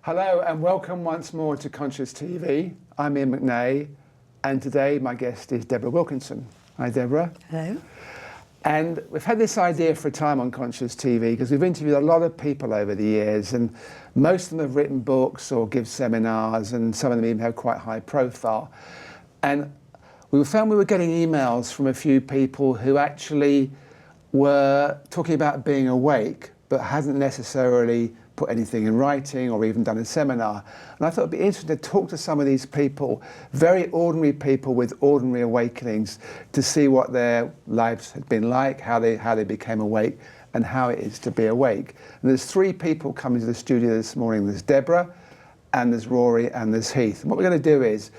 Hello and welcome once more to Conscious TV. I'm Iain McNay and today my guest is Debra Wilkinson. Hi Debra. Hello. And we've had this idea for a time on Conscious TV because we've interviewed a lot of people over the years and most of them have written books or give seminars and some of them even have quite high profile. And we found we were getting emails from a few people who actually were talking about being awake but hadn't necessarily put anything in writing or even done a seminar. And I thought it'd be interesting to talk to some of these people, very ordinary people with ordinary awakenings, to see what their lives had been like, how they became awake, and how it is to be awake. And there's three people coming to the studio this morning. There's Debra, and there's Rory, and there's Heath. And what we're going to do is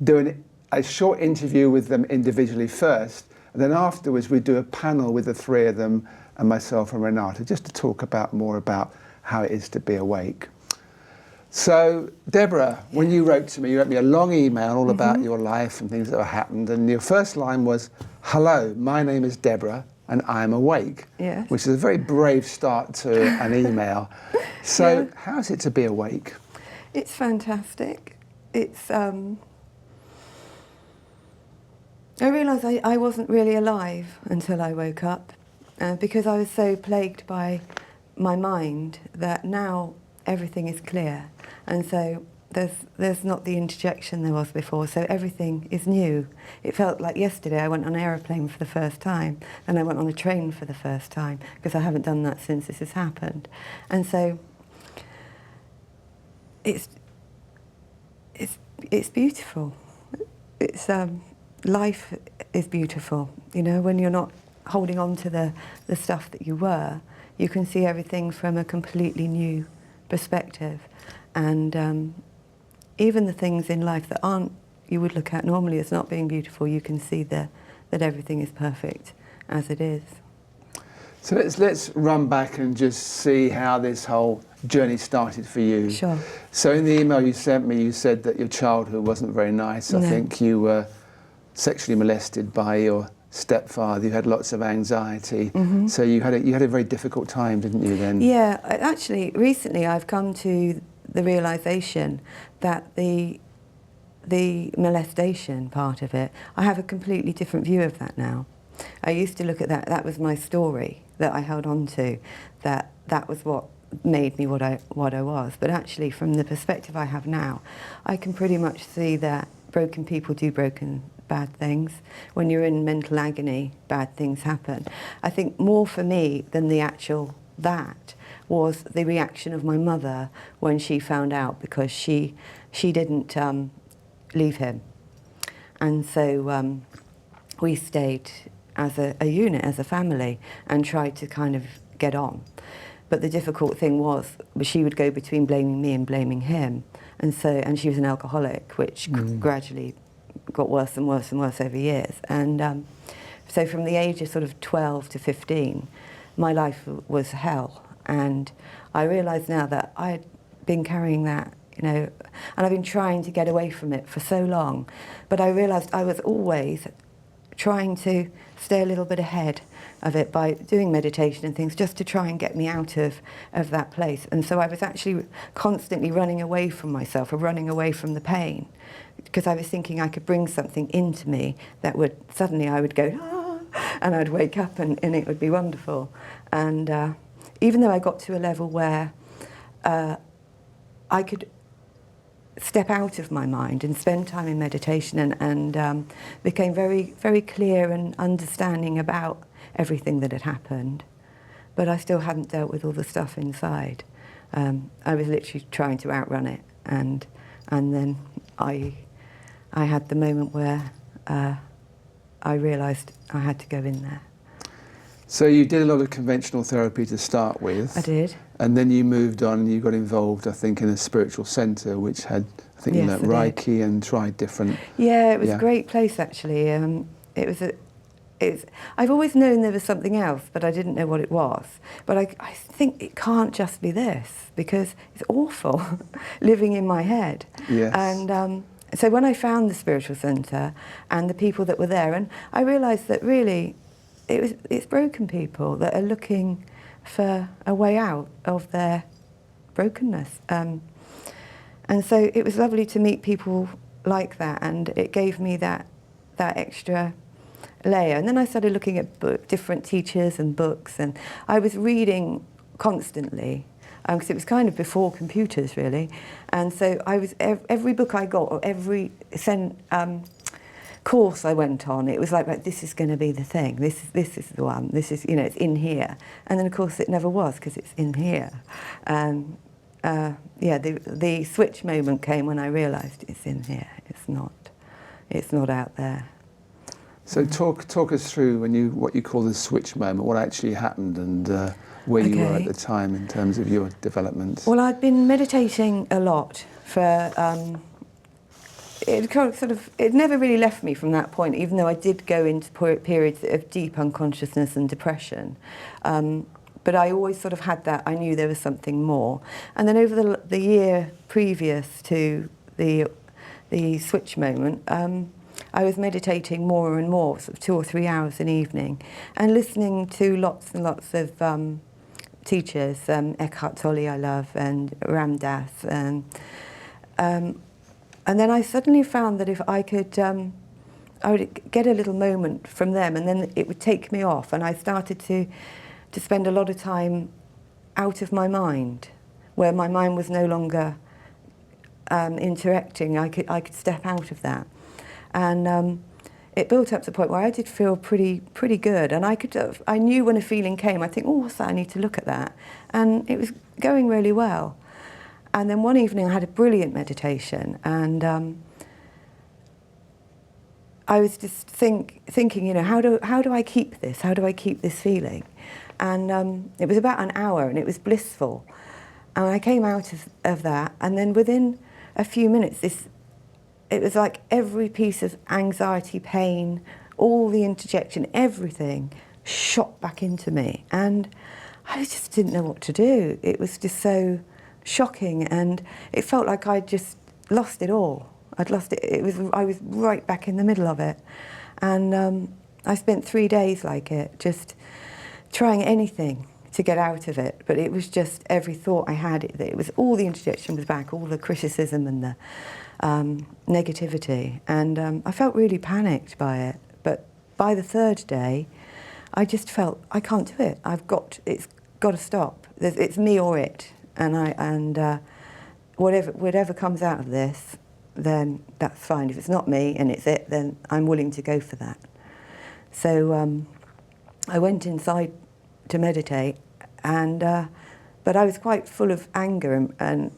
do a short interview with them individually first, and then afterwards we do a panel with the three of them and myself and Renata, just to talk more about how it is to be awake. So, Debra, when you wrote me a long email all about your life and things that have happened, and your first line was, "Hello, my name is Debra and I'm awake," Yes. which is a very brave start to an email. So, how is it to be awake? It's fantastic. It's, I realised I wasn't really alive until I woke up because I was so plagued by my mind that now everything is clear, and so there's not the interjection there was before, so everything is new. It felt like yesterday I went on an aeroplane for the first time, and I went on a train for the first time, because I haven't done that since this has happened. And so it's beautiful. It's life is beautiful, you know, when you're not holding on to the stuff that you were. You can see everything from a completely new perspective, and even the things in life that you would look at normally as not being beautiful, you can see that everything is perfect as it is. So let's run back and just see how this whole journey started for you. Sure. So in the email you sent me, you said that your childhood wasn't very nice. I think you were sexually molested by your stepfather. You had lots of anxiety, so you had a very difficult time, didn't you then? Yeah, actually recently I've come to the realisation that the molestation part of it, I have a completely different view of that now. I used to look at that was my story that I held on to, that was what made me what I was. But actually from the perspective I have now, I can pretty much see that broken people do bad things. When you're in mental agony, bad things happen. I think more for me than the actual that was the reaction of my mother when she found out, because she didn't leave him. And so we stayed as a unit, as a family, and tried to kind of get on. But the difficult thing was she would go between blaming me and blaming him. And she was an alcoholic, which gradually got worse and worse and worse over years. And so from the age of sort of 12 to 15, my life was hell. And I realise now that I had been carrying that, you know, and I've been trying to get away from it for so long. But I realised I was always trying to stay a little bit ahead of it by doing meditation and things, just to try and get me out of that place. And so I was actually constantly running away from myself, or running away from the pain, because I was thinking I could bring something into me that would, suddenly I would go, ah, and I'd wake up and it would be wonderful. And even though I got to a level where I could step out of my mind and spend time in meditation and became very, very clear and understanding about everything that had happened, but I still hadn't dealt with all the stuff inside. I was literally trying to outrun it, and then I had the moment where I realised I had to go in there. So you did a lot of conventional therapy to start with. I did. And then you moved on and you got involved, I think, in a spiritual centre, which had, I think, you learnt Reiki and tried different... Yeah, it was a great place, actually. I've always known there was something else, but I didn't know what it was. But I think it can't just be this, because it's awful living in my head. Yes. And so when I found the spiritual centre and the people that were there, and I realised that really it's broken people that are looking for a way out of their brokenness. And so it was lovely to meet people like that, and it gave me that extra layer. And then I started looking at different teachers and books, and I was reading constantly, because it was kind of before computers, really. And so I was, every book I got, or every course I went on, it was like, this is going to be the thing, this is the one, this is, it's in here. And then of course it never was, because it's in here. And the switch moment came when I realised it's in here, it's not out there. So talk us through what you call the switch moment, what actually happened, and where you were at the time in terms of your development. Well, I'd been meditating a lot for, it never really left me from that point, even though I did go into periods of deep unconsciousness and depression. But I always sort of had that, I knew there was something more. And then over the year previous to the switch moment, I was meditating more and more, sort of 2 or 3 hours an evening, and listening to lots and lots of teachers, Eckhart Tolle I love, and Ram Dass, and then I suddenly found that if I could, I would get a little moment from them, and then it would take me off, and I started to spend a lot of time out of my mind, where my mind was no longer interacting. I could step out of that, and it built up to the point where I did feel pretty good, and I knew when a feeling came, I think, oh, what's that? I need to look at that, and it was going really well. And then one evening I had a brilliant meditation, and I was just thinking, how do I keep this? How do I keep this feeling? And it was about an hour, and it was blissful. And I came out of that, and then within a few minutes, it was like every piece of anxiety, pain, all the interjection, everything shot back into me. And I just didn't know what to do. It was just so shocking, and it felt like I'd just lost it all. I'd lost it. I was right back in the middle of it. And I spent 3 days like it, just trying anything to get out of it. But it was just every thought I had, it was all the interjection was back, all the criticism and the negativity. And I felt really panicked by it. But by the 3rd day, I just felt, I can't do it. It's got to stop. It's me or it. And whatever comes out of this, then that's fine. If it's not me and it's it, then I'm willing to go for that. So I went inside to meditate, but I was quite full of anger, and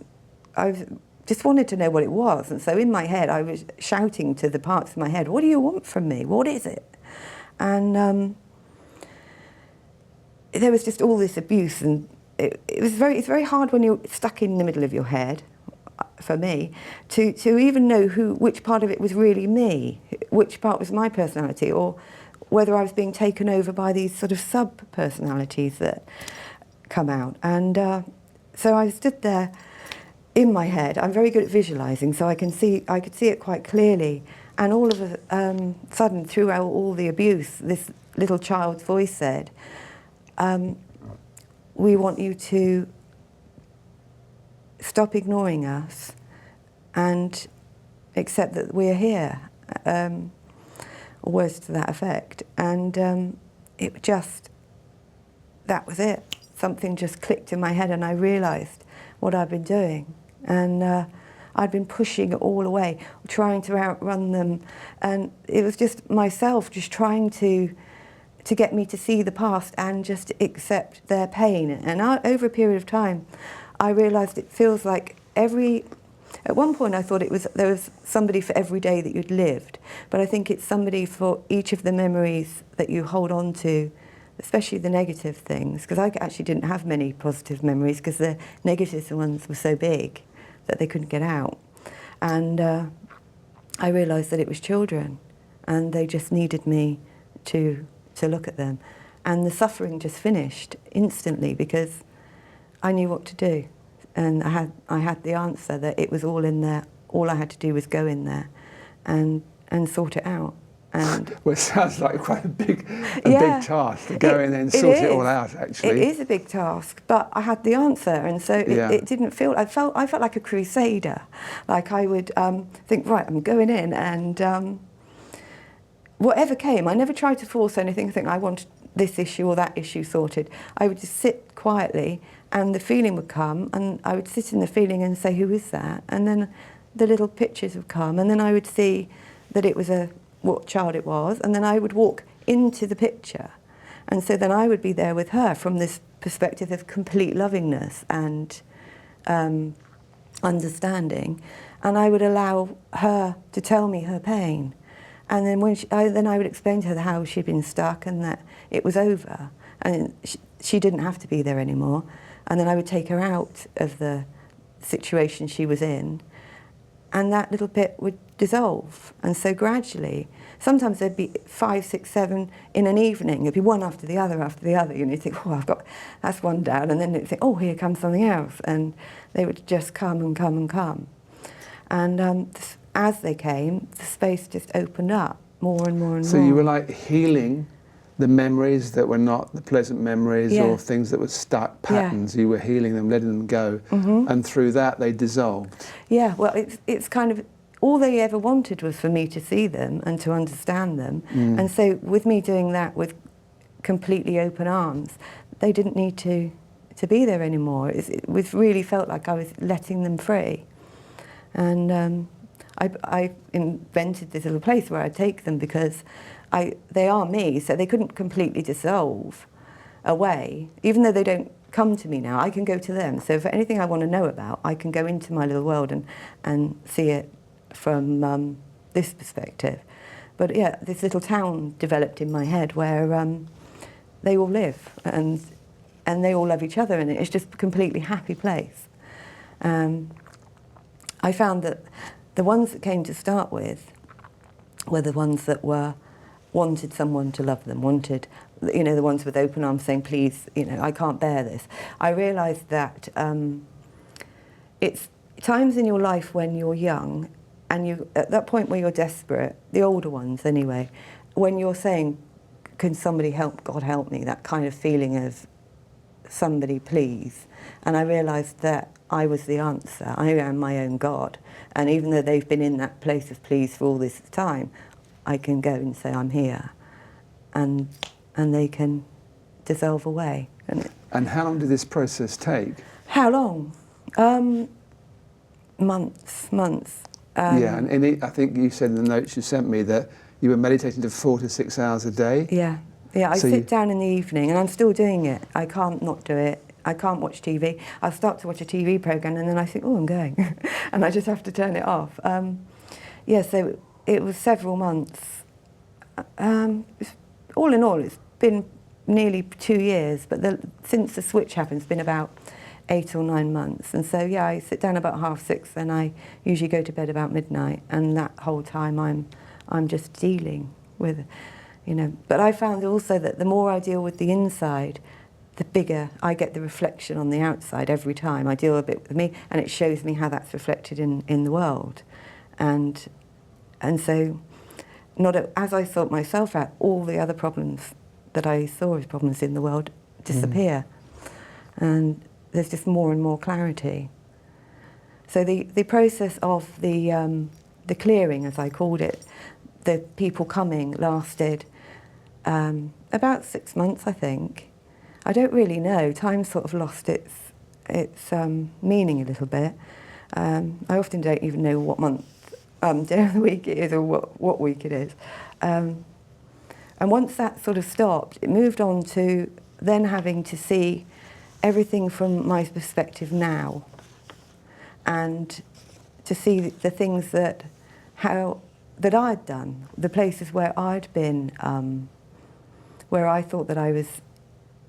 I just wanted to know what it was. And so in my head, I was shouting to the parts of my head, "What do you want from me? What is it?" And there was just all this abuse, and it's very hard when you're stuck in the middle of your head, for me, to even know which part of it was really me, which part was my personality, or whether I was being taken over by these sort of sub-personalities that come out. And so I stood there in my head. I'm very good at visualising, so I could see it quite clearly. And all of a sudden, throughout all the abuse, this little child's voice said, "We want you to stop ignoring us and accept that we're here," or words to that effect. And that was it. Something just clicked in my head, and I realised what I'd been doing. And I'd been pushing it all away, trying to outrun them. And it was just myself just trying to get me to see the past and just accept their pain. And over a period of time, I realised it feels like at one point I thought there was somebody for every day that you'd lived, but I think it's somebody for each of the memories that you hold on to, especially the negative things, because I actually didn't have many positive memories because the negative ones were so big that they couldn't get out. And I realised that it was children, and they just needed me to look at them. And the suffering just finished instantly because I knew what to do. And I had the answer that it was all in there. All I had to do was go in there and sort it out. And well, it sounds like quite a big Yeah, task to go in and sort it all out, actually. It is a big task, but I had the answer, and so it didn't feel. I felt like a crusader. Like I would think, right, I'm going in, and whatever came, I never tried to force anything. Think I wanted this issue or that issue sorted. I would just sit quietly, and the feeling would come, and I would sit in the feeling and say, who is that? And then the little pictures would come, and then I would see that it was what child it was, and then I would walk into the picture, and so then I would be there with her from this perspective of complete lovingness and understanding, and I would allow her to tell me her pain, and then I would explain to her how she'd been stuck and that it was over, and she didn't have to be there anymore, and then I would take her out of the situation she was in, and that little bit would dissolve. And so gradually, sometimes there'd be 5, 6, 7 in an evening. It'd be one after the other, and you'd think, oh, that's one down, and then you'd think, oh, here comes something else, and they would just come and come and come. And as they came, the space just opened up more and more and more. So you were like healing the memories that were not the pleasant memories or things that were stuck patterns. You were healing them, letting them go, and through that they dissolved. Yeah, well, it's kind of all they ever wanted was for me to see them and to understand them. And so with me doing that with completely open arms, they didn't need to be there anymore. It was really felt like I was letting them free. And I invented this little place where I take them because they are me, so they couldn't completely dissolve away. Even though they don't come to me now, I can go to them. So for anything I want to know about, I can go into my little world and see it from this perspective. But yeah, this little town developed in my head where they all live and they all love each other, and it's just a completely happy place. I found that the ones that came to start with were the ones that wanted someone to love them, wanted, the ones with open arms saying, please, I can't bear this. I realised that it's times in your life when you're young, and you at that point where you're desperate, the older ones anyway, when you're saying, can somebody help, God help me, that kind of feeling of somebody please. And I realised that I was the answer. I am my own God. And even though they've been in that place of please for all this time, I can go and say, I'm here. And they can dissolve away. And how long did this process take? How long? Months. Yeah, and I think you said in the notes you sent me that you were meditating to 4 to 6 hours a day. Yeah, I sit down in the evening, and I'm still doing it. I can't not do it. I can't watch TV. I'll start to watch a TV programme, and then I think, oh, I'm going. And I just have to turn it off. So it was several months. All in all, it's been nearly 2 years, but since the switch happened, it's been about 8 or 9 months. And so, yeah, I sit down about 6:30, and I usually go to bed about midnight, and that whole time I'm just dealing with, But I found also that the more I deal with the inside, the bigger I get the reflection on the outside every time. I deal a bit with me, and it shows me how that's reflected in the world. And so, as I sort myself out, all the other problems that I saw as problems in the world disappear. And there's just more and more clarity. So the process of the clearing, as I called it, the people coming, lasted about 6 months, I think. I don't really know. Time sort of lost its meaning a little bit. I often don't even know what month, day of the week it is, or what week it is. And once that sort of stopped, it moved on to then having to see everything from my perspective now, and to see the things that I'd done, the places where I'd been, where I thought that I was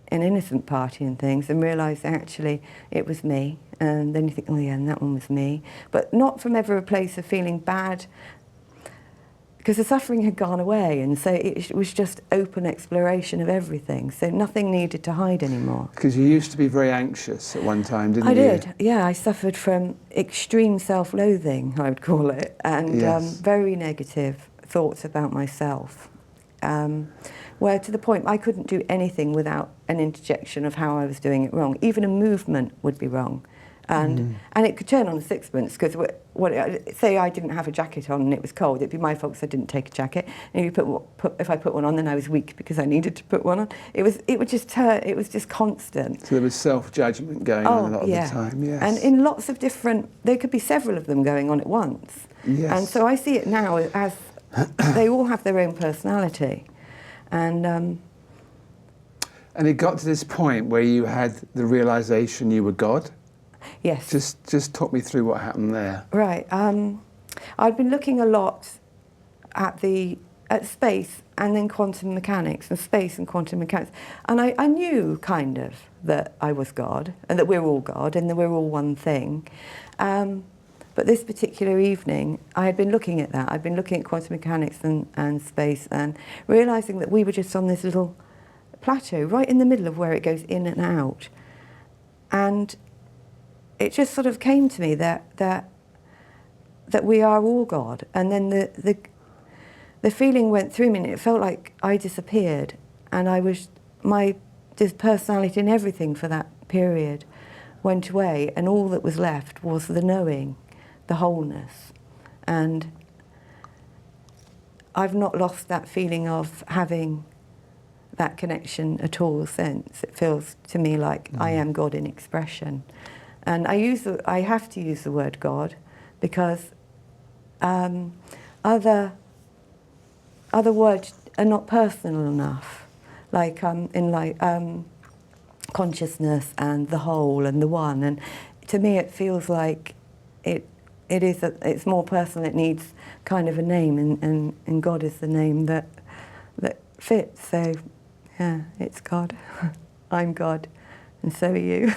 an innocent party and things, and realise actually it was me. And then you think, oh yeah, and that one was me. But not from ever a place of feeling bad, because the suffering had gone away, and so it was just open exploration of everything. So nothing needed to hide anymore. Because you used to be very anxious at one time, didn't you? I did, yeah. I suffered from extreme self-loathing, I would call it, and very negative thoughts about myself, where to the point I couldn't do anything without an interjection of how I was doing it wrong. Even a movement would be wrong. And it could turn on a sixpence, because say I didn't have a jacket on and it was cold, it'd be my fault because I didn't take a jacket. And if I put one on, then I was weak because I needed to put one on. It would just turn. It was just constant. So there was self-judgment going on a lot of the time. Yes. And in lots of different, there could be several of them going on at once. Yes. And so I see it now as they all have their own personality, and it got to this point where you had the realization you were God. yes. Just talk me through what happened there. Right. I'd been looking a lot at space and then quantum mechanics, and space and quantum mechanics. And I knew kind of that I was God, and that we're all God, and that we're all one thing. But this particular evening, I had been looking at that. I'd been looking at quantum mechanics and space, and realising that we were just on this little plateau, right in the middle of where it goes in and out. And it just sort of came to me that we are all God. And then the feeling went through me, and it felt like I disappeared, and my personality and everything for that period went away, and all that was left was the knowing, the wholeness. And I've not lost that feeling of having that connection at all since. It feels to me like I am God in expression. And I have to use the word God because other words are not personal enough, like consciousness and the whole and the one. And to me, it feels like it's more personal. It needs kind of a name, and God is the name that fits. So, yeah, it's God. I'm God, and so are you.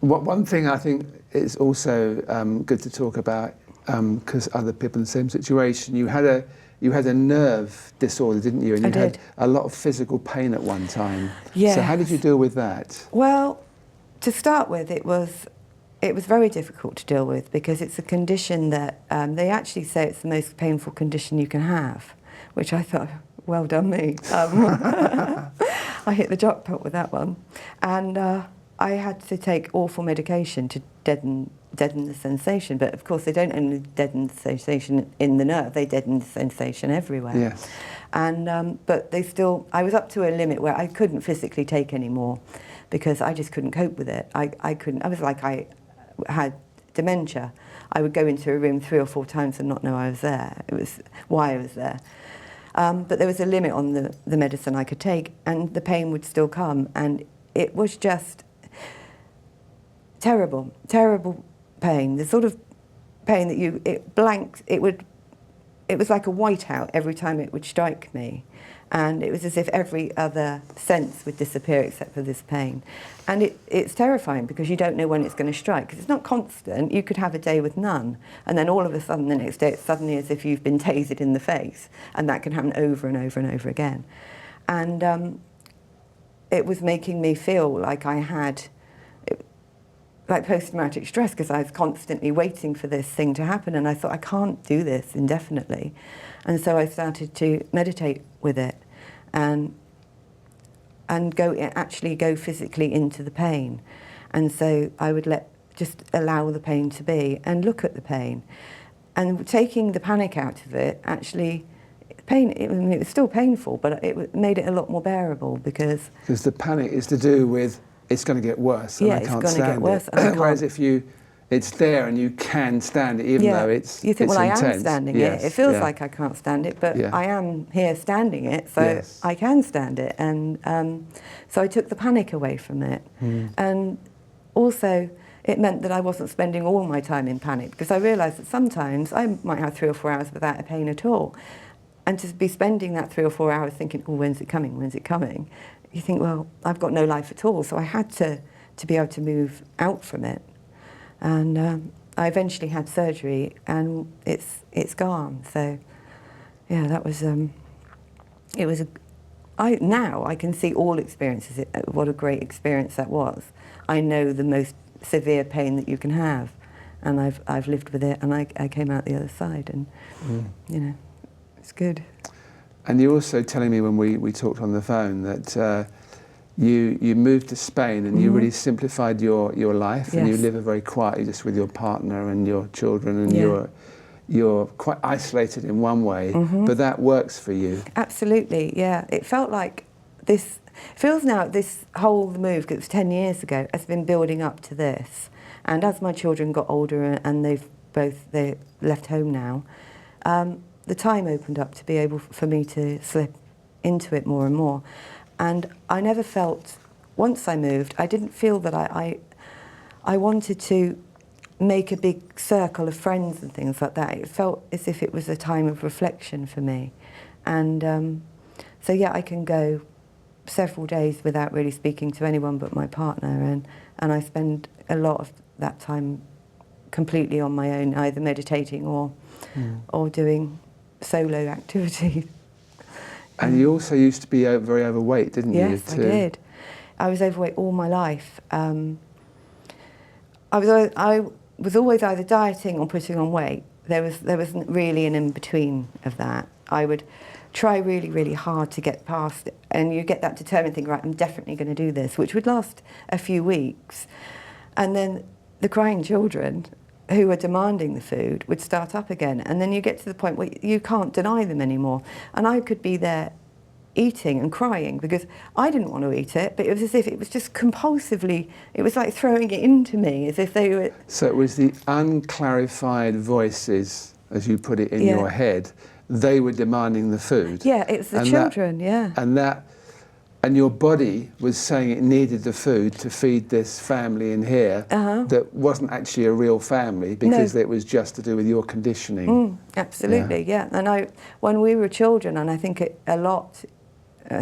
One thing I think is also good to talk about, because other people in the same situation, you had a nerve disorder, didn't you? And you had a lot of physical pain at one time. Yes. So how did you deal with that? Well, to start with, it was very difficult to deal with, because it's a condition that they actually say it's the most painful condition you can have, which I thought, well done me. I hit the jackpot with that one. And I had to take awful medication to deaden the sensation, but of course they don't only deaden the sensation in the nerve, they deaden the sensation everywhere. Yes. And but I was up to a limit where I couldn't physically take any more, because I just couldn't cope with it. I was like I had dementia. I would go into a room 3 or 4 times and not know I was there. It was why I was there. But there was a limit on the medicine I could take, and the pain would still come, and it was just terrible pain. The sort of pain that it was like a whiteout every time it would strike me. And it was as if every other sense would disappear except for this pain. And it's terrifying, because you don't know when it's going to strike, because it's not constant. You could have a day with none, and then all of a sudden the next day it's suddenly as if you've been tasered in the face, and that can happen over and over and over again. And it was making me feel like I had like post-traumatic stress, because I was constantly waiting for this thing to happen, and I thought, I can't do this indefinitely. And so I started to meditate with it, and actually go physically into the pain. And so I would just allow the pain to be, and look at the pain. And taking the panic out of it, actually, it was still painful, but it made it a lot more bearable, because the panic is to do with, it's going to get worse, and I can't stand it. Get worse. Whereas if it's there and you can stand it, even though it's you think, well, intense. I am standing it. It feels like I can't stand it, but I am here standing it, so I can stand it. And so I took the panic away from it. And also, it meant that I wasn't spending all my time in panic, because I realised that sometimes I might have 3 or 4 hours without a pain at all. And to be spending that 3 or 4 hours thinking, oh, when's it coming, when's it coming? You think, well, I've got no life at all. So I had to be able to move out from it. And I eventually had surgery, and it's gone. So, yeah, that was, now I can see all experiences, what a great experience that was. I know the most severe pain that you can have. and I've lived with it, and I came out the other side, and you know, it's good. And you're also telling me when we talked on the phone that you moved to Spain and you really simplified your life, and you live very quietly just with your partner and your children, and you're quite isolated in one way, but that works for you. Absolutely, yeah. It felt like this. Feels now this whole move, because it was 10 years ago, has been building up to this. And as my children got older and they left home now, the time opened up to be able for me to slip into it more and more. And I never felt, once I moved, I didn't feel that I wanted to make a big circle of friends and things like that. It felt as if it was a time of reflection for me. And so yeah, I can go several days without really speaking to anyone but my partner, and I spend a lot of that time completely on my own, either meditating or doing solo activities. And you also used to be very overweight, didn't you? Yes, I did. I was overweight all my life. I was always either dieting or putting on weight. There wasn't really an in-between of that. I would try really, really hard to get past it, and you get that determined thing, right, I'm definitely going to do this, which would last a few weeks. And then the crying children who were demanding the food would start up again, and then you get to the point where you can't deny them anymore. And I could be there eating and crying because I didn't want to eat it, but it was as if it was just compulsively, it was like throwing it into me, as if they were... So it was the unclarified voices, as you put it, in your head. They were demanding the food. Yeah, it's the children, And your body was saying it needed the food to feed this family in here that wasn't actually a real family, because it was just to do with your conditioning. Absolutely, yeah. And when we were children, and I think a lot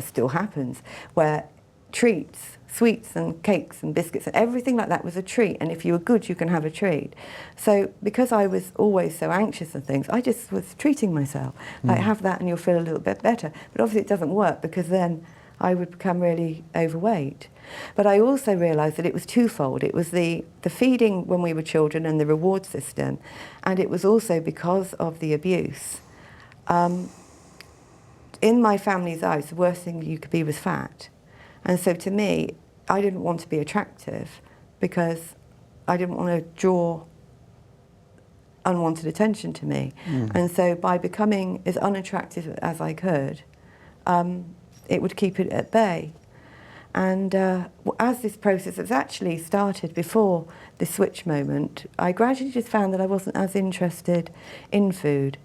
still happens, where treats, sweets and cakes and biscuits and everything like that was a treat, and if you were good you can have a treat. So because I was always so anxious and things, I just was treating myself, like have that and you'll feel a little bit better. But obviously it doesn't work, because then I would become really overweight. But I also realised that it was twofold. It was the feeding when we were children and the reward system, and it was also because of the abuse. In my family's eyes, the worst thing you could be was fat. And so to me, I didn't want to be attractive because I didn't want to draw unwanted attention to me. And so by becoming as unattractive as I could, it would keep it at bay. And as this process has actually started before the switch moment, I gradually just found that I wasn't as interested in food.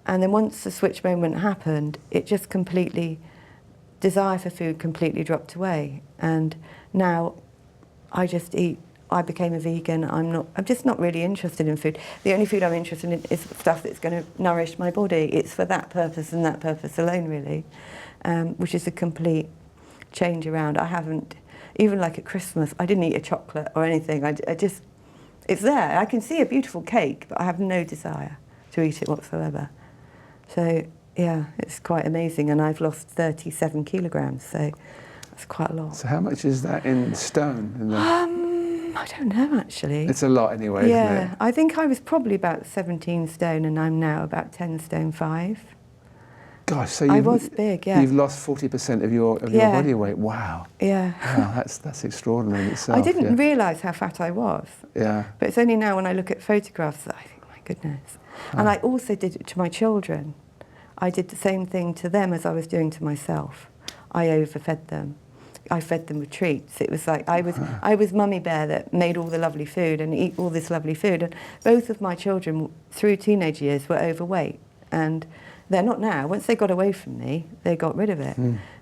And then once the switch moment happened, it just completely, desire for food completely dropped away. And now I just eat. I became a vegan. I'm just not really interested in food. The only food I'm interested in is stuff that's going to nourish my body. It's for that purpose and that purpose alone, really, which is a complete change around. I haven't, even like at Christmas, I didn't eat a chocolate or anything. I just, it's there. I can see a beautiful cake, but I have no desire to eat it whatsoever. So yeah, it's quite amazing, and I've lost 37 kilograms, so that's quite a lot. So how much is that in stone? I don't know, actually. It's a lot anyway, isn't it? I think I was probably about 17 stone, and I'm now about 10 stone 5. Gosh, so I was big, yeah. You've lost 40% of your body weight. Wow. Yeah. Wow, that's extraordinary in itself. I didn't realise how fat I was. Yeah. But it's only now when I look at photographs that I think, my goodness. And I also did it to my children. I did the same thing to them as I was doing to myself. I overfed them. I fed them with treats. It was like I was mummy bear that made all the lovely food and eat all this lovely food. And both of my children through teenage years were overweight, and they're not now. Once they got away from me, they got rid of it.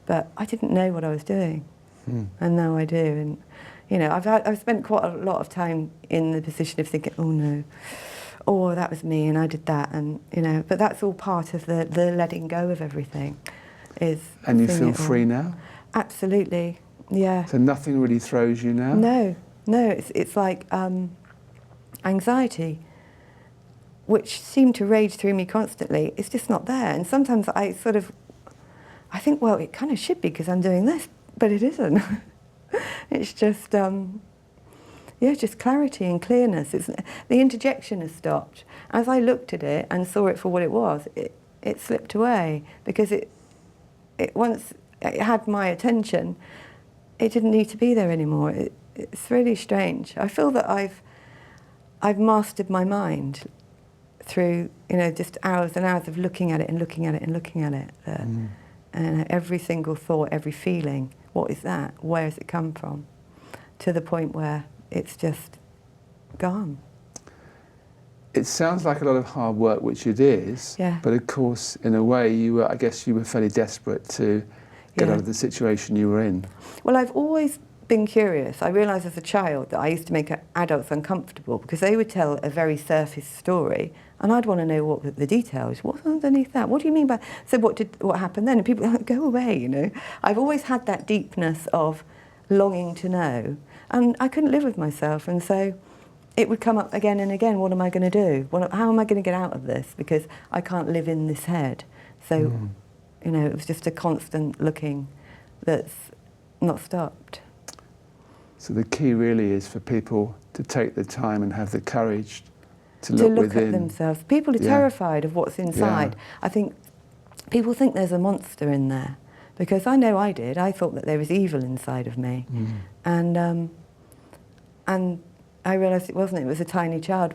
But I didn't know what I was doing, and now I do. And you know, I've spent quite a lot of time in the position of thinking, oh no, oh that was me and I did that, and you know. But that's all part of the letting go of everything. And you feel free now? Absolutely, yeah. So nothing really throws you now? No, it's like anxiety, which seemed to rage through me constantly. It's just not there. And sometimes I think, well, it kind of should be because I'm doing this, but it isn't. It's just, yeah, just clarity and clearness. The interjection has stopped. As I looked at it and saw it for what it was, it slipped away because once it had my attention, it didn't need to be there anymore. It's really strange. I feel that I've mastered my mind through, you know, just hours and hours of looking at it and looking at it and looking at it. And every single thought, every feeling, what is that? Where has it come from? To the point where it's just gone. It sounds like a lot of hard work, which it is, Yeah. but of course, in a way, I guess you were fairly desperate to get out of the situation you were in. Well, I've always been curious. I realised as a child that I used to make adults uncomfortable because they would tell a very surface story, and I'd want to know what the details. What's underneath that? What do you mean by? So what happened then? And people like, go away, you know. I've always had that deepness of longing to know, and I couldn't live with myself, and so it would come up again and again. What am I going to do? How am I going to get out of this? Because I can't live in this head. So, you know, it was just a constant looking that's not stopped. So the key really is for people to take the time and have the courage to look within. At themselves. People are terrified of what's inside. I think people think there's a monster in there, because I know I did. I thought that there was evil inside of me, and I realised it wasn't. It was a tiny child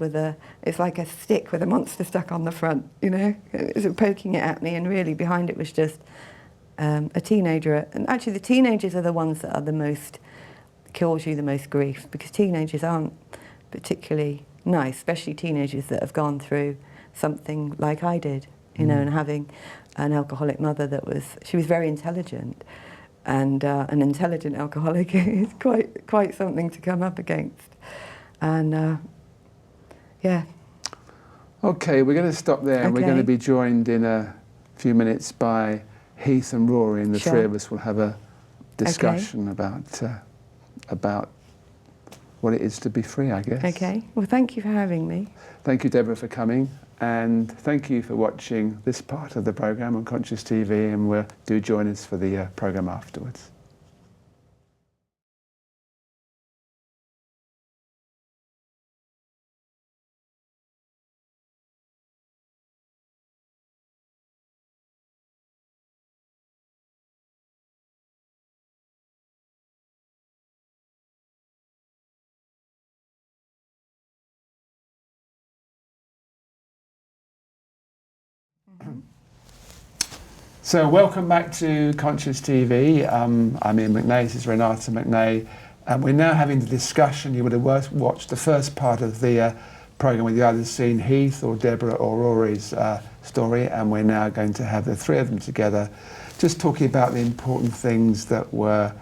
it's like a stick with a monster stuck on the front, you know. It was poking it at me, and really behind it was just a teenager. And actually the teenagers are the ones that are the most, cause you the most grief, because teenagers aren't particularly nice, especially teenagers that have gone through something like I did, you know, and having an alcoholic mother she was very intelligent, and an intelligent alcoholic is quite something to come up against. And yeah. Okay, we're going to stop there, and we're going to be joined in a few minutes by Heath and Rory, and the three of us will have a discussion about what it is to be free, I guess. Okay. Well, thank you for having me. Thank you, Deborah, for coming, and thank you for watching this part of the programme on Conscious TV, and do join us for the programme afterwards. So welcome back to Conscious TV. I'm Iain McNay, this is Renata McNay, and we're now having the discussion. You would have watched the first part of the programme where you either seen Heath or Deborah or Rory's story, and we're now going to have the three of them together just talking about the important things that were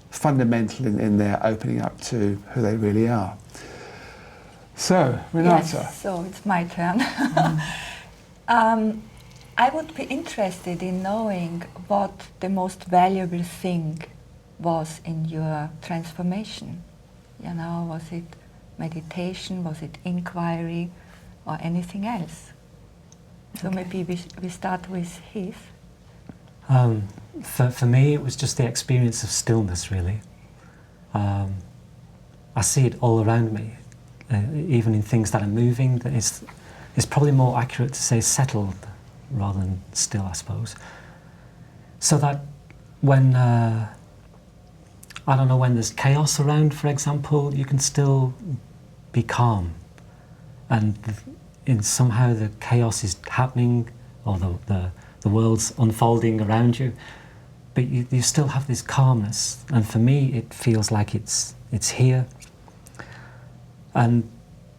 fundamental in their opening up to who they really are. So, Renata. Yes, so it's my turn. I would be interested in knowing what the most valuable thing was in your transformation. You know, was it meditation, was it inquiry, or anything else? So maybe we start with Heath. For me, it was just the experience of stillness, really. I see it all around me, even in things that are moving. It's probably more accurate to say settled rather than still, I suppose. So that when, I don't know, when there's chaos around, for example, you can still be calm. And somehow the chaos is happening, or the world's unfolding around you, but you still have this calmness. And for me, it feels like it's here. And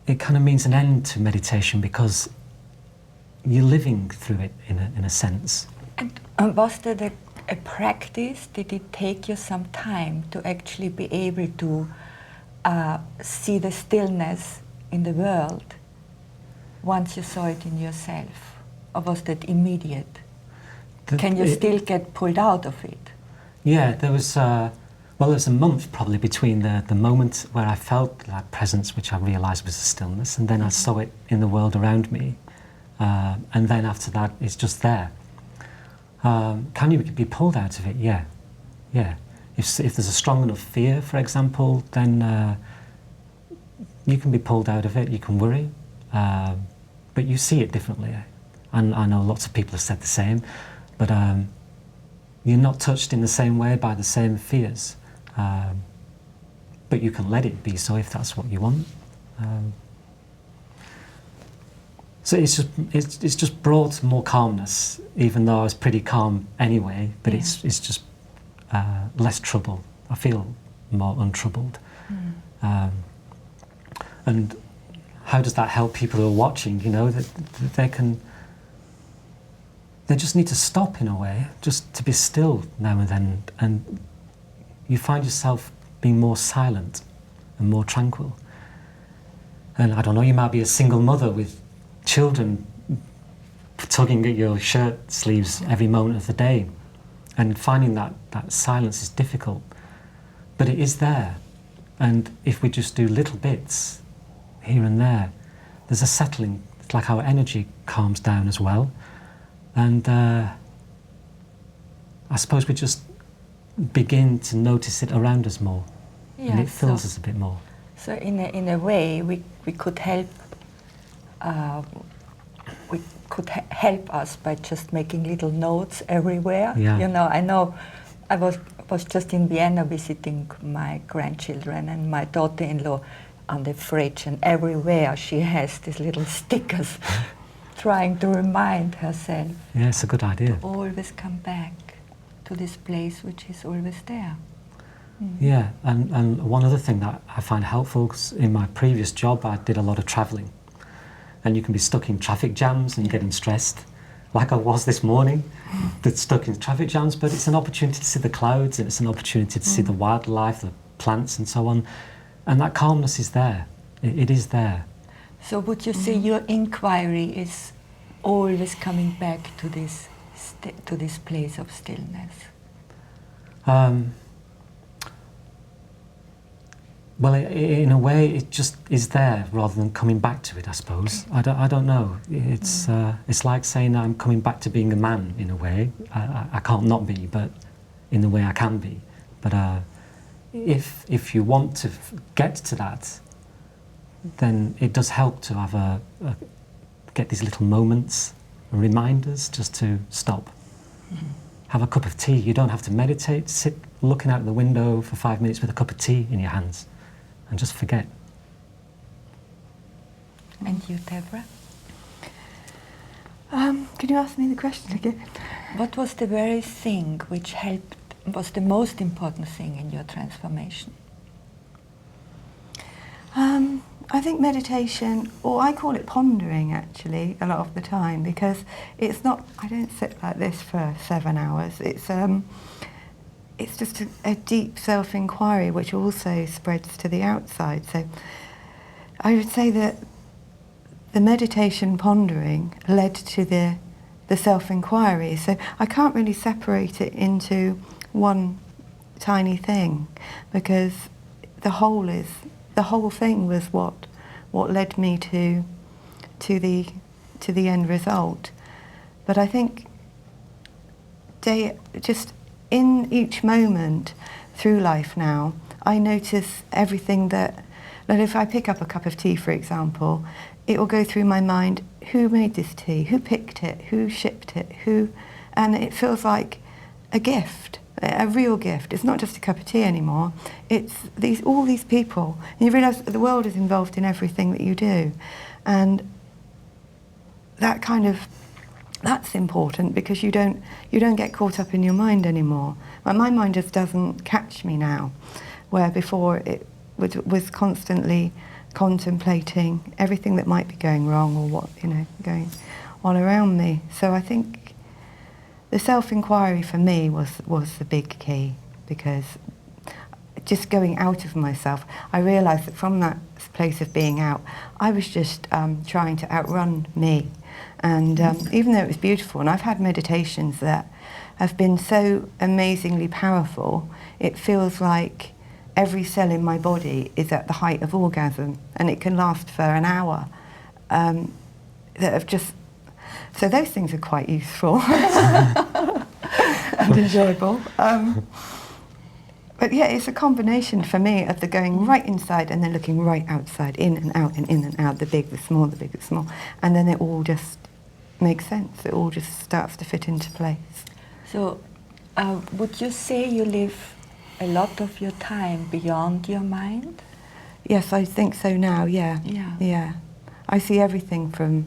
it kind of means an end to meditation, because you're living through it in a sense. And was that a practice? Did it take you some time to actually be able to see the stillness in the world once you saw it in yourself? Or was that immediate? Can you still get pulled out of it? Yeah, there was a month probably between the moment where I felt that presence, which I realised was a stillness, and then I saw it in the world around me. And then after that, it's just there. Can you be pulled out of it? Yeah. If there's a strong enough fear, for example, then you can be pulled out of it, you can worry, but you see it differently. And I know lots of people have said the same, but you're not touched in the same way by the same fears. But you can let it be so if that's what you want. So it's just brought more calmness, even though I was pretty calm anyway. But it's just less trouble. I feel more untroubled. And how does that help people who are watching? You know, that they just need to stop in a way, just to be still now and then, and you find yourself being more silent and more tranquil. And I don't know, you might be a single mother with children tugging at your shirt sleeves every moment of the day, and finding that silence is difficult, but it is there. And if we just do little bits here and there, there's a settling. It's like our energy calms down as well. And I suppose we just begin to notice it around us more, and it fills us a bit more. So in a way, we could help. Help us by just making little notes everywhere. Yeah. You know, I know. I was just in Vienna visiting my grandchildren, and my daughter-in-law on the fridge, and everywhere she has these little stickers, trying to remind herself. Yeah, it's a good idea. To always come back to this place which is always there. Yeah, and one other thing that I find helpful, 'cause in my previous job I did a lot of travelling, and you can be stuck in traffic jams and getting stressed, like I was this morning, that's stuck in traffic jams, but it's an opportunity to see the clouds, and it's an opportunity to see the wildlife, the plants and so on, and that calmness is there. It is there. So would you say your inquiry is always coming back to this place of stillness? Well, in a way, it just is there rather than coming back to it, I suppose. Okay. I don't know. It's like saying I'm coming back to being a man in a way. I can't not be, but in the way I can be. But if you want to get to that, then it does help to have get these little moments, reminders, just to stop. Have a cup of tea. You don't have to meditate. Sit looking out the window for 5 minutes with a cup of tea in your hands, and just forget. And you, Debra? Can you ask me the question again? What was the very thing which was the most important thing in your transformation? I think meditation, or I call it pondering actually, a lot of the time, because it's not, I don't sit like this for 7 hours. It's just a deep self-inquiry which also spreads to the outside. So I would say that the meditation pondering led to the self-inquiry. So I can't really separate it into one tiny thing, because the whole thing was what led me to the end result. But I think just in each moment through life now, I notice everything that if I pick up a cup of tea, for example, it will go through my mind, who made this tea, who picked it, who shipped it, and it feels like a gift, a real gift. It's not just a cup of tea anymore, it's all these people. And you realise that the world is involved in everything that you do. And that's important, because you don't get caught up in your mind anymore. My mind just doesn't catch me now, where before it was constantly contemplating everything that might be going wrong, or what going on around me. So I think the self-inquiry for me was the big key, because just going out of myself, I realised that from that place of being out, I was just trying to outrun me. And even though it was beautiful, and I've had meditations that have been so amazingly powerful, it feels like every cell in my body is at the height of orgasm, and it can last for an hour. So those things are quite useful and enjoyable. But yeah, it's a combination for me of the going right inside and then looking right outside, in and out and in and out, the big, the small, the big, the small. And then it all just makes sense. It all just starts to fit into place. So, would you say you live a lot of your time beyond your mind? Yes, I think so now, yeah. Yeah. Yeah. I see everything from,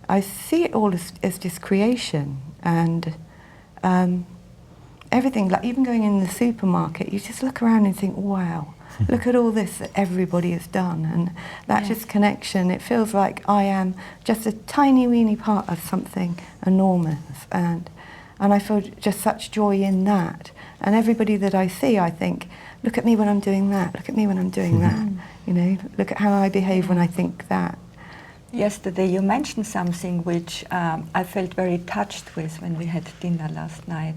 I see it all as just creation, and everything, like even going in the supermarket, you just look around and think, wow, look at all this that everybody has done, and that just connection, it feels like I am just a tiny weeny part of something enormous, and I feel just such joy in that. And everybody that I see, I think, look at me when I'm doing that, look at me when I'm doing that, you know, look at how I behave when I think that. Yesterday you mentioned something which I felt very touched with when we had dinner last night,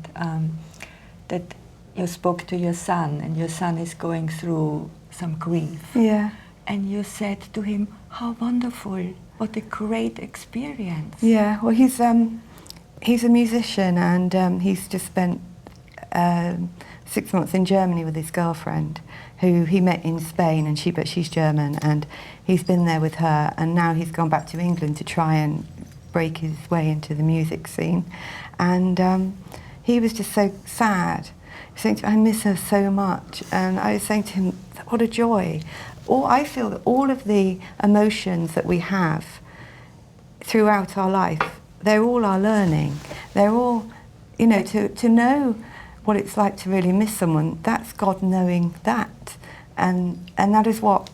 that you spoke to your son, and your son is going through some grief. Yeah. And you said to him, how wonderful, what a great experience. Yeah, well he's a musician, and he's just spent 6 months in Germany with his girlfriend, who he met in Spain, and she's German, and he's been there with her, and now he's gone back to England to try and break his way into the music scene. And he was just so sad. He was saying to me, I miss her so much. And I was saying to him, what a joy. I feel that all of the emotions that we have throughout our life, they're all our learning. They're all, you know, to know what it's like to really miss someone, that's God knowing that. And that is what,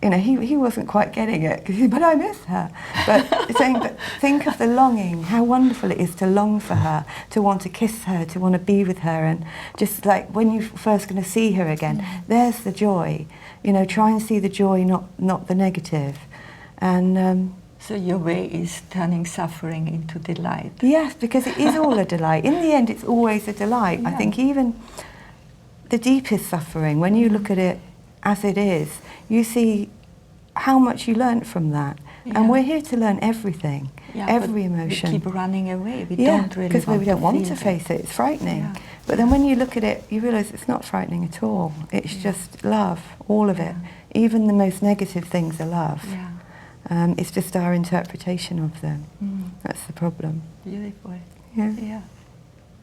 you know, he wasn't quite getting it, but I miss her. But saying, but think of the longing, how wonderful it is to long for her, to want to kiss her, to want to be with her, and just like when you're first going to see her again, there's the joy. You know, try and see the joy, not the negative. And so your way is turning suffering into delight. yes, because it is all a delight. In the end, it's always a delight. Yeah. I think even the deepest suffering, when you look at it as it is, you see how much you learnt from that. Yeah. And we're here to learn everything, every but emotion. we keep running away. We Yeah, don't really because we don't want to feel face it. It's frightening. Yeah. But then when you look at it, you realise it's not frightening at all. It's just love, all of it. Even the most negative things are love. Yeah. It's just our interpretation of them. That's the problem. Beautiful. Yeah. Yeah.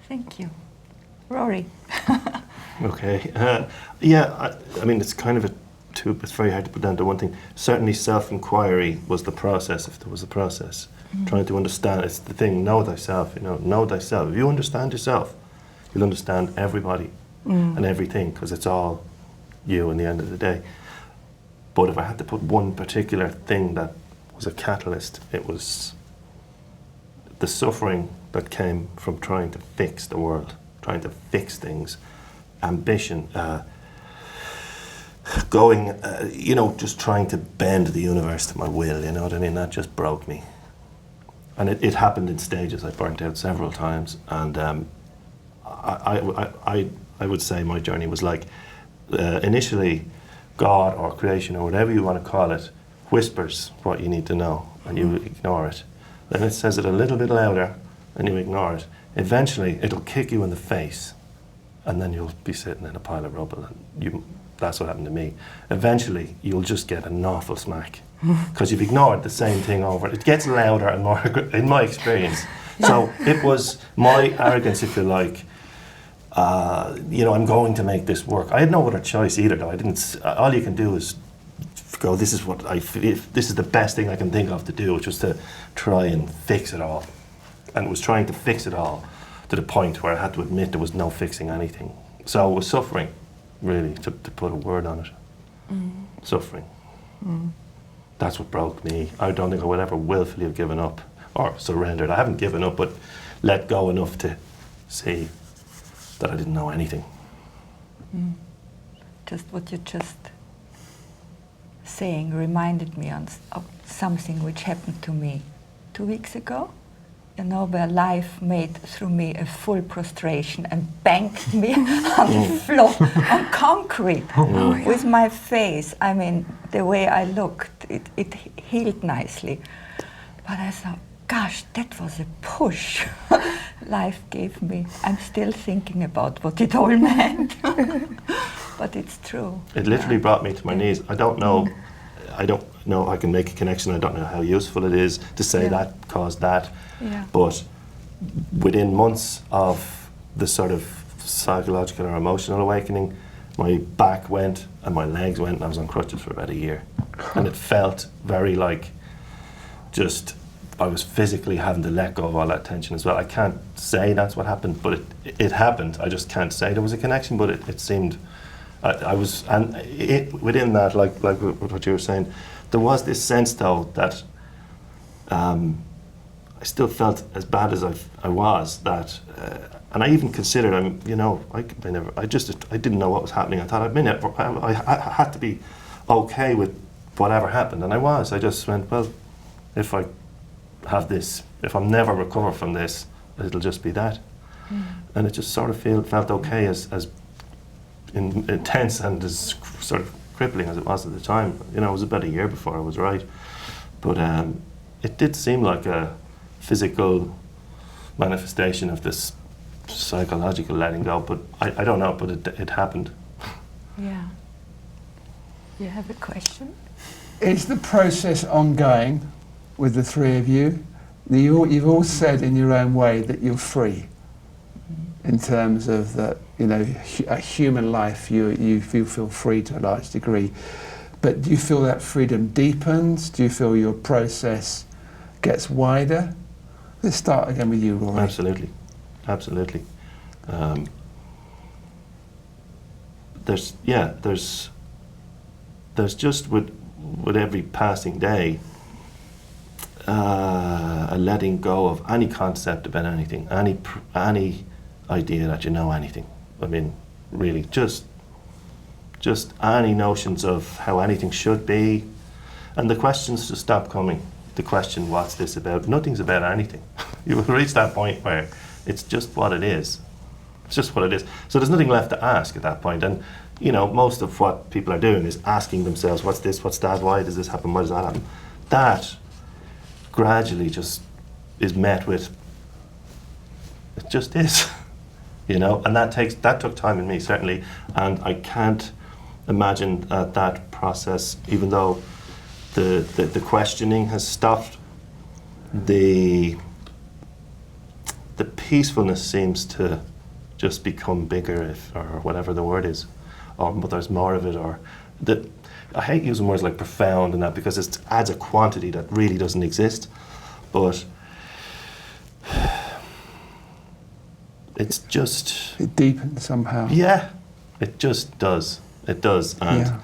Thank you. Rory. Okay. I mean, it's kind of it's very hard to put down to one thing. Certainly self-inquiry was the process, if there was a process. Trying to understand, it's the thing, know thyself, you know thyself. If you understand yourself, you'll understand everybody and everything, because it's all you in the end of the day. But if I had to put one particular thing that was a catalyst, it was the suffering that came from trying to fix the world, trying to fix things, ambition, just trying to bend the universe to my will, you know what I mean? That just broke me. And it happened in stages. I burnt out several times, and I would say my journey was like, initially, God or creation or whatever you want to call it whispers what you need to know, and you ignore it. Then it says it a little bit louder, and you ignore it. Eventually, it'll kick you in the face, and then you'll be sitting in a pile of rubble. And that's what happened to me. Eventually, you'll just get an awful smack, because you've ignored the same thing over. It gets louder and more, in my experience. So it was my arrogance, if you like. I'm going to make this work. I had no other choice either, though. All you can do is go, this is what I feel, this is the best thing I can think of to do, which was to try and fix it all. And it was trying to fix it all to the point where I had to admit there was no fixing anything. So it was suffering, really, to put a word on it. Suffering. That's what broke me. I don't think I would ever willfully have given up or surrendered. I haven't given up, but let go enough to see that I didn't know anything. Just what you just saying reminded me of something which happened to me 2 weeks ago. You know, where life made through me a full prostration and banked me on the floor, on concrete, with my face. I mean, the way I looked, it healed nicely. But I thought, gosh, that was a push life gave me. I'm still thinking about what it all meant. But it's true. It literally brought me to my knees. I don't know I can make a connection. I don't know how useful it is to say that caused that. Yeah. But within months of the sort of psychological or emotional awakening, my back went and my legs went and I was on crutches for about a year. And it felt very like just I was physically having to let go of all that tension as well. I can't say that's what happened, but it happened. I just can't say there was a connection, but it seemed I was, and within that, like what you were saying, there was this sense though that I still felt as bad as I was, that, and I even considered, I didn't know what was happening. I thought I had to be okay with whatever happened, and I was. I just went, well, if I have this, if I'm never recover from this, it'll just be that. And it just sort of felt okay, as intense and as sort of crippling as it was at the time. It was about a year before I was right. But it did seem like a physical manifestation of this psychological letting go, but I don't know, but it happened. Yeah. You have a question? Is the process ongoing with the three of you? You've all said in your own way that you're free in terms of that, a human life, you feel free to a large degree. But do you feel that freedom deepens? Do you feel your process gets wider? Let's start again with you, Rory. Absolutely. There's just with every passing day a letting go of any concept about anything, any idea that you know anything. I mean, really, just any notions of how anything should be, and the questions just stop coming. The question, what's this about? Nothing's about anything. You will reach that point where it's just what it is. It's just what it is. So there's nothing left to ask at that point. And most of what people are doing is asking themselves, what's this, what's that, why does this happen, why does that happen? That gradually just is met with, it just is. And that took time in me, certainly, and I can't imagine that process, even though the questioning has stopped, the peacefulness seems to just become bigger, or whatever the word is, or there's more of it, or I hate using words like profound and that, because it adds a quantity that really doesn't exist, but it's just... It deepens somehow. Yeah, it just does. It does. And,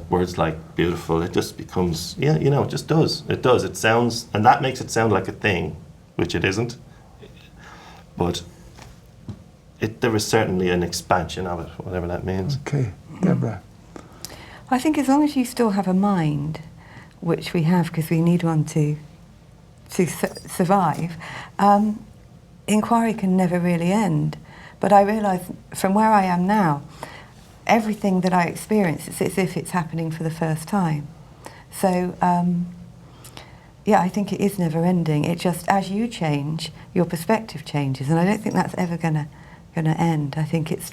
words like beautiful, it just becomes, it just does. It does. It sounds, and that makes it sound like a thing, which it isn't. But there is certainly an expansion of it, whatever that means. Okay, Debra. I think as long as you still have a mind, which we have because we need one to survive, inquiry can never really end. But I realise from where I am now, everything that I experience, it's as if it's happening for the first time. So, I think it is never ending. It just, as you change, your perspective changes, and I don't think that's ever gonna end. I think it's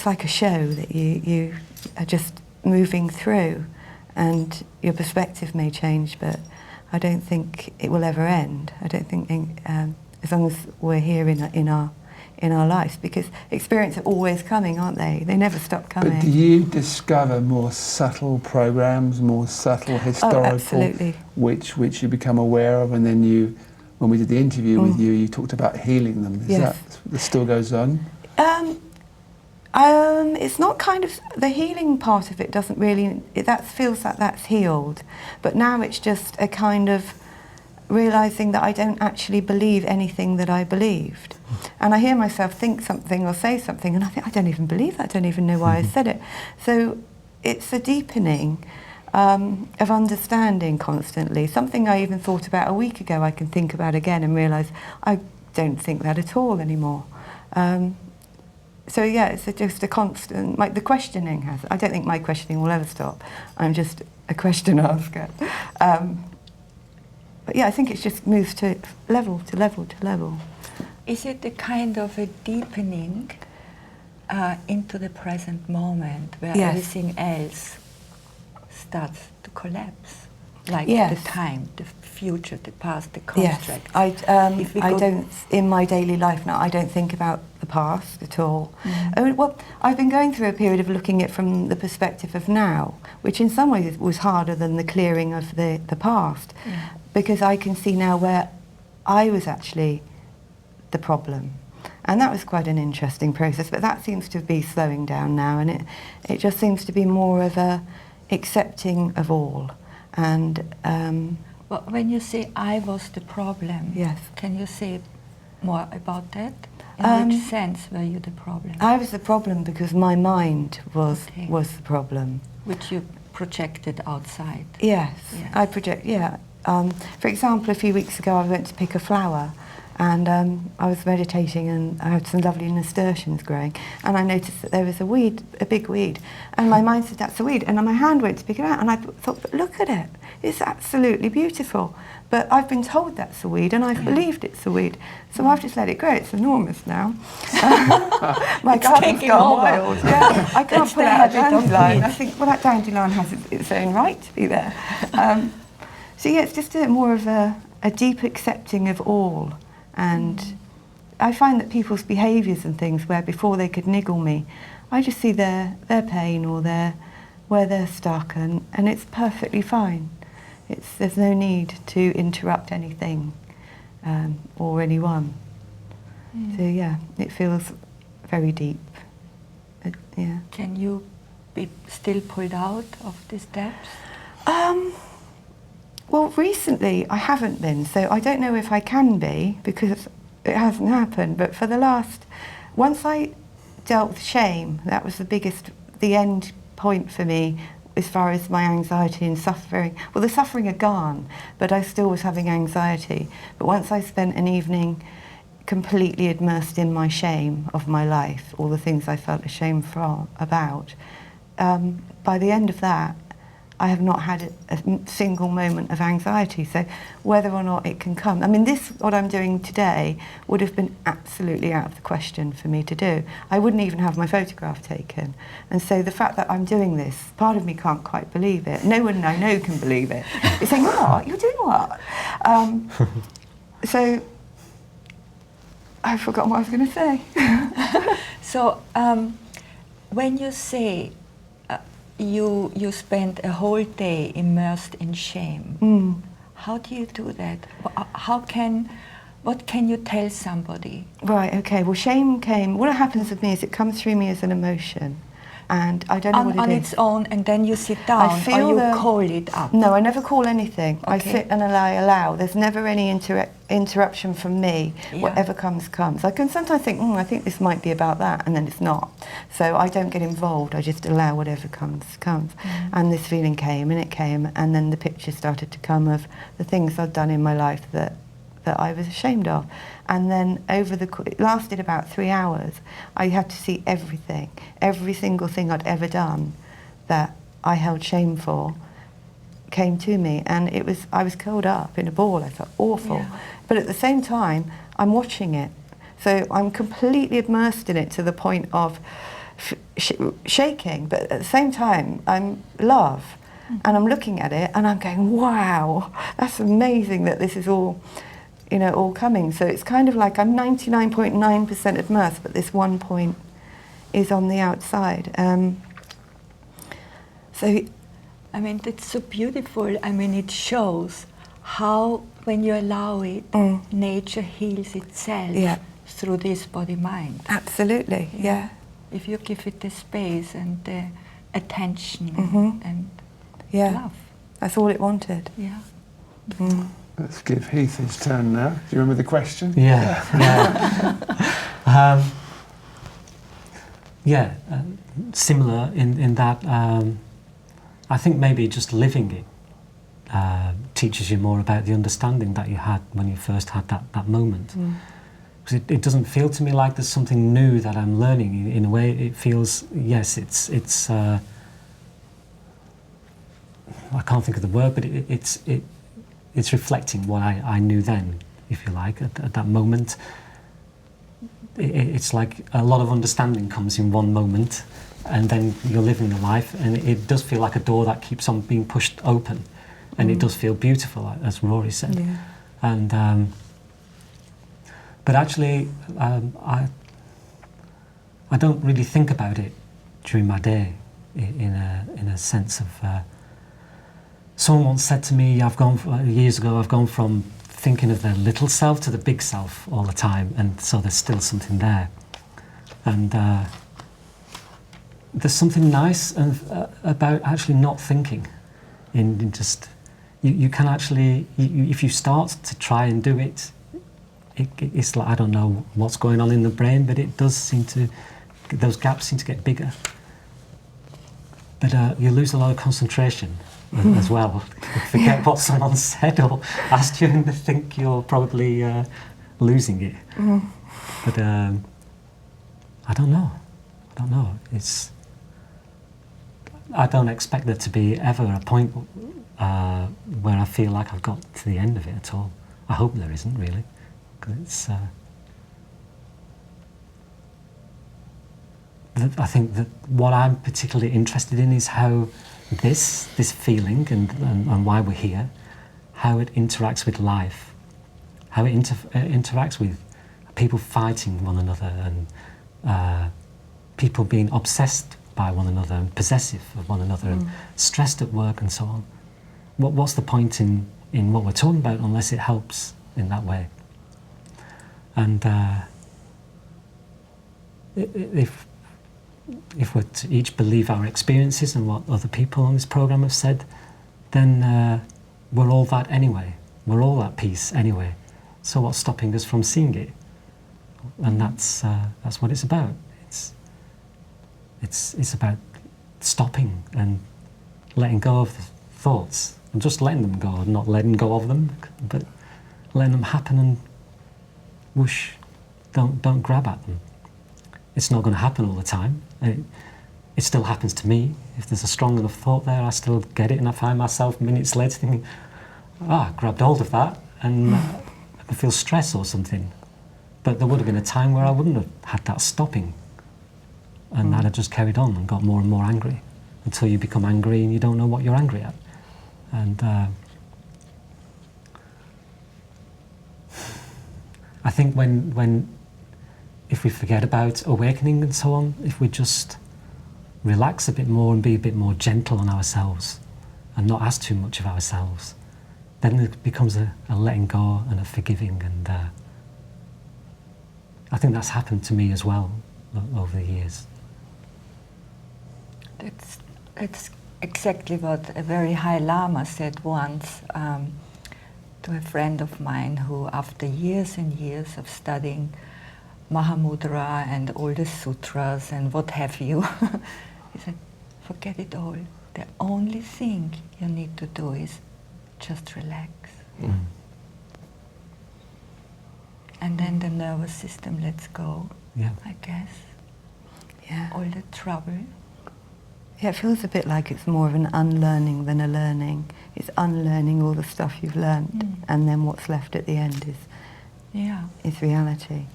like a show that you are just moving through, and your perspective may change, but I don't think it will ever end. I don't think as long as we're here in our lives, because experiences are always coming, aren't they? They never stop coming. But do you discover more subtle programs, more subtle historical, which you become aware of, and then when we did the interview with you, you talked about healing them. Is that still goes on? It's not kind of, the healing part of it doesn't really, that feels like that's healed. But now it's just a kind of realising that I don't actually believe anything that I believed. And I hear myself think something or say something, and I think, I don't even believe that, I don't even know why I said it. So it's a deepening of understanding constantly. Something I even thought about a week ago, I can think about again and realise I don't think that at all anymore. It's just a constant, like the questioning has, I don't think my questioning will ever stop. I'm just a question asker. but yeah, I think it's just moved to level to level to level. Is it a kind of a deepening into the present moment where Yes. everything else starts to collapse? Like Yes. the time, the future, the past, the Yes, construct. I go- don't, in my daily life now, I don't think about the past at all. Well, I've been going through a period of looking at it from the perspective of now, which in some ways was harder than the clearing of the past, because I can see now where I was actually the problem. And that was quite an interesting process, but that seems to be slowing down now, and it just seems to be more of a accepting of all. And Well, when you say I was the problem, Yes. can you say more about that? In which Um, sense were you the problem? I was the problem because my mind was Okay. the problem. Which you projected outside. Yes, Yes. I project. Yeah. For example, a few weeks ago, I went to pick a flower, and I was meditating, and I had some lovely nasturtiums growing, and I noticed that there was a weed, a big weed, and my mind said, "That's a weed," and my hand went to pick it out, and I thought, "But look at it! It's absolutely beautiful." But I've been told that's a weed, and I've believed it's a weed, so I've just let it grow. It's enormous now. My garden's taking gone over. wild. Yeah, I can't That's pull the out a habit of dandelion. I weeds. think, well, that dandelion has its own right to be there. So yeah, it's just more of a deep accepting of all. And I find that people's behaviours and things, where before they could niggle me, I just see their pain or where they're stuck, and it's perfectly fine. There's no need to interrupt anything or anyone. So yeah, it feels very deep. Yeah. Can you be still pulled out of these depths? Well, recently I haven't been, so I don't know if I can be because it hasn't happened. But for the last, once I dealt with shame, that was the end point for me as far as my anxiety and suffering. Well, the suffering had gone, but I still was having anxiety. But once I spent an evening completely immersed in my shame of my life, all the things I felt ashamed about, by the end of that, I have not had a single moment of anxiety. So whether or not it can come, I mean, what I'm doing today would have been absolutely out of the question for me to do. I wouldn't even have my photograph taken. And so the fact that I'm doing this, part of me can't quite believe it. No one I know can believe it. It's saying, what? You're doing what? So I've forgotten what I was going to say. So when you say you spend a whole day immersed in shame, how do you do that? What can you tell somebody? Right, okay. Well, shame came, what happens with me is it comes through me as an emotion. And I don't know what it is. On its own, and then you sit down, or you call it up? No, I never call anything. I Okay. sit and allow. There's never any interruption from me. Yeah. Whatever comes. I can sometimes think, I think this might be about that, and then it's not. So I don't get involved. I just allow whatever comes. And this feeling came, and then the pictures started to come of the things I'd done in my life that I was ashamed of. And then it lasted about 3 hours. I had to see everything, every single thing I'd ever done that I held shame for came to me, and I was curled up in a ball. I felt awful. Yeah. But at the same time, I'm watching it. So I'm completely immersed in it to the point of shaking, but at the same time, I'm love. And I'm looking at it, and I'm going, wow, that's amazing that this is all coming. So it's kind of like I'm 99.9% immersed, but this one point is on the outside. I mean, it's so beautiful. I mean, it shows how, when you allow it, nature heals itself through this body-mind. Absolutely, yeah. If you give it the space and the attention and love. That's all it wanted. Yeah. Let's give Heath his turn now. Do you remember the question? Yeah. Similar in that I think maybe just living it teaches you more about the understanding that you had when you first had that moment. Because it doesn't feel to me like there's something new that I'm learning. In a way, it feels, yes, it's I can't think of the word, but it's reflecting what I knew then, if you like, at that moment. It's like a lot of understanding comes in one moment, and then you're living the life, and it does feel like a door that keeps on being pushed open, and it does feel beautiful, as Rory said. Yeah. And but actually, I don't really think about it during my day in a sense of. Someone once said to me, years ago, I've gone from thinking of the little self to the big self all the time, and so there's still something there. And there's something nice about actually not thinking. In just, you can actually, if you start to try and do it, it's like, I don't know what's going on in the brain, but it does seem to, those gaps seem to get bigger. But you lose a lot of concentration as well. You forget what someone said or asked you, and they think you're probably losing it. But I don't know. I don't expect there to be ever a point where I feel like I've got to the end of it at all. I hope there isn't, really. 'Cause it's, I think that what I'm particularly interested in is how this feeling and why we're here, how it interacts with life, how it interacts with people fighting one another, and people being obsessed by one another and possessive of one another and stressed at work and so on. What's the point in what we're talking about unless it helps in that way? And if we're to each believe our experiences and what other people on this programme have said, then we're all that anyway. We're all at peace anyway. So what's stopping us from seeing it? And that's what it's about. It's about stopping and letting go of the thoughts and just letting them go, not letting go of them, but letting them happen and whoosh, don't grab at them. It's not going to happen all the time. It still happens to me. If there's a strong enough thought there, I still get it, and I find myself minutes later thinking, I grabbed hold of that, and I feel stress or something. But there would have been a time where I wouldn't have had that stopping, and I'd have just carried on and got more and more angry until you become angry and you don't know what you're angry at. And I think if we forget about awakening and so on, if we just relax a bit more and be a bit more gentle on ourselves and not ask too much of ourselves, then it becomes a letting go and a forgiving. And I think that's happened to me as well over the years. It's exactly what a very high Lama said once to a friend of mine who, after years and years of studying Mahamudra and all the sutras and what have you, he said, forget it all. The only thing you need to do is just relax. And then the nervous system lets go, I guess. Yeah. All the trouble. Yeah, it feels a bit like it's more of an unlearning than a learning. It's unlearning all the stuff you've learned, and then what's left at the end is reality.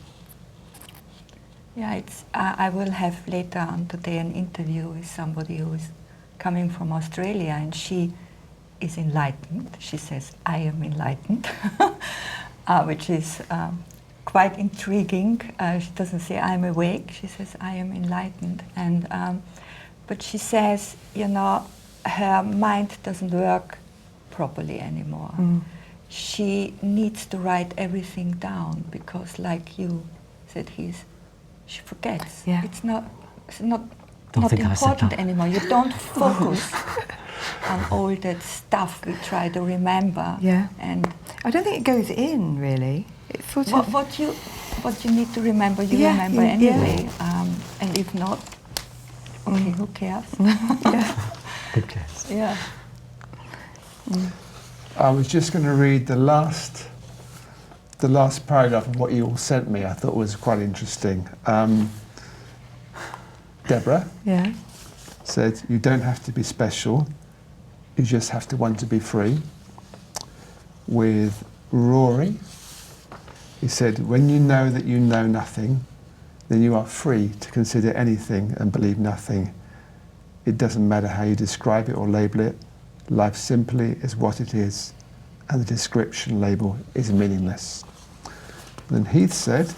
Yeah, it's. I will have later on today an interview with somebody who is coming from Australia, and she is enlightened. She says, "I am enlightened," which is quite intriguing. She doesn't say, "I'm awake." She says, "I am enlightened," and. But she says, her mind doesn't work properly anymore. She needs to write everything down because, like you said, she forgets. Yeah. It's not Don't think I said important that. anymore. You don't focus on all that stuff we try to remember. Yeah. And I don't think it goes in, really. It's sort of... what you need to remember, you Yeah, remember yeah. anyway. And if not, okay, who cares? Good guess. Yeah. I was just going to read the last paragraph of what you all sent me. I thought was quite interesting. Debra Yeah. said, "You don't have to be special. You just have to want to be free." with Rory. He said, when you know that you know nothing, then you are free to consider anything and believe nothing. It doesn't matter how you describe it or label it. Life simply is what it is, and the description label is meaningless. And Heath said,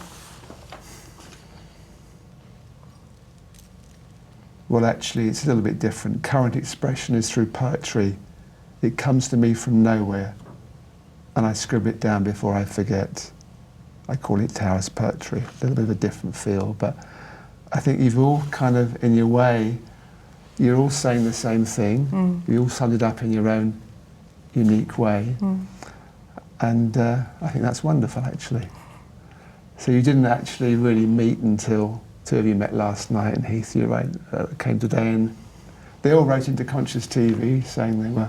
well, actually, it's a little bit different. Current expression is through poetry. It comes to me from nowhere, and I scribble it down before I forget. I call it Taoist poetry. A little bit of a different feel, but I think you've all kind of, in your way, you're all saying the same thing. You all summed it up in your own unique way. And I think that's wonderful, actually. So you didn't actually really meet until two of you met last night, and Heath, you came today, and they all wrote into Conscious TV saying they were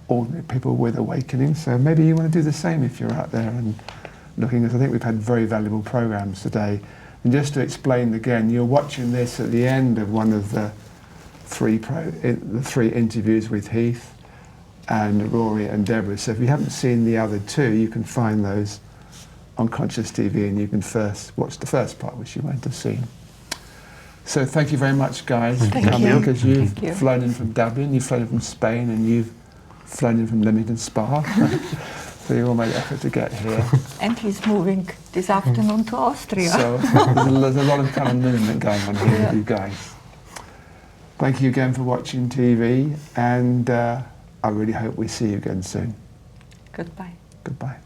ordinary people with awakening. So maybe you want to do the same if you're out there and looking, as I think we've had very valuable programs today. And just to explain again, you're watching this at the end of one of the three interviews with Heath and Rory and Debra. So if you haven't seen the other two, you can find those on Conscious TV, and you can first watch the first part, which you won't have seen. So thank you very much, guys, for coming, because you've flown in from Dublin, you've flown in from Spain, and you've flown in from Leamington Spa. So you all made effort to get here. And he's moving this afternoon to Austria. So there's a lot of kind of movement going on here with you guys. Thank you again for watching TV, and I really hope we see you again soon. Goodbye. Goodbye.